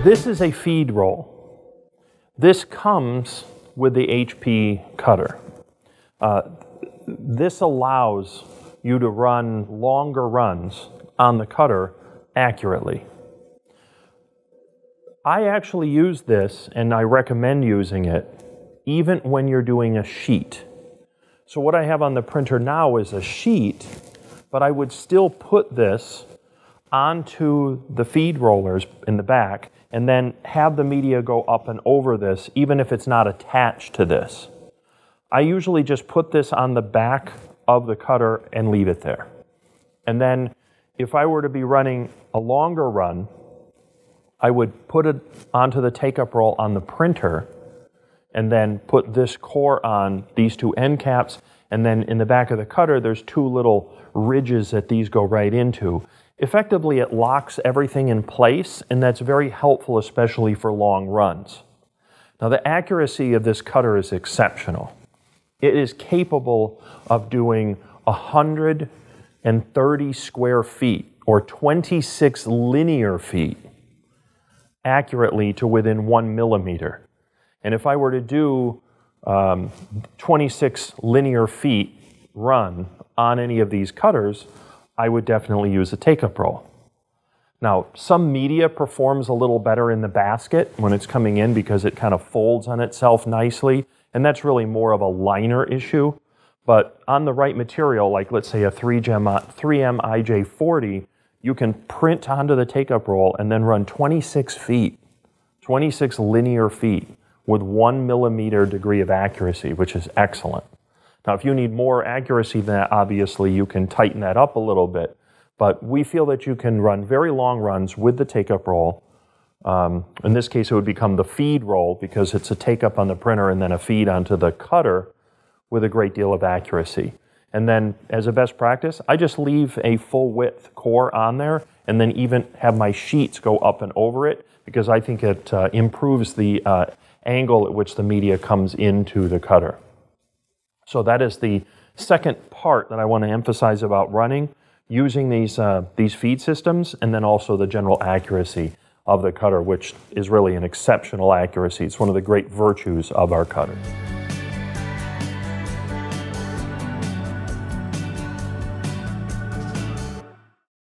This is a feed roll. This comes with the HP cutter. This allows you to run longer runs on the cutter accurately. I actually use this, and I recommend using it, even when you're doing a sheet. So what I have on the printer now is a sheet, but I would still put this onto the feed rollers in the back and then have the media go up and over this, even if it's not attached to this. I usually just put this on the back of the cutter and leave it there. And then if I were to be running a longer run, I would put it onto the take-up roll on the printer and then put this core on these two end caps, and then in the back of the cutter there's two little ridges that these go right into. Effectively, it locks everything in place, and that's very helpful, especially for long runs. Now, the accuracy of this cutter is exceptional. It is capable of doing 130 square feet, or 26 linear feet, accurately to within 1 millimeter. And if I were to do 26 linear feet run on any of these cutters, I would definitely use a take-up roll. Now, some media performs a little better in the basket when it's coming in because it kind of folds on itself nicely, and that's really more of a liner issue. But on the right material, like let's say a 3M IJ40, you can print onto the take-up roll and then run 26 feet, 26 linear feet with 1 millimeter degree of accuracy, which is excellent. Now, if you need more accuracy than that, obviously you can tighten that up a little bit. But we feel that you can run very long runs with the take-up roll. In this case, it would become the feed roll because it's a take-up on the printer and then a feed onto the cutter with a great deal of accuracy. And then, as a best practice, I just leave a full-width core on there and then even have my sheets go up and over it because I think it improves the angle at which the media comes into the cutter. So that is the second part that I want to emphasize about running, using these feed systems, and then also the general accuracy of the cutter, which is really an exceptional accuracy. It's one of the great virtues of our cutter.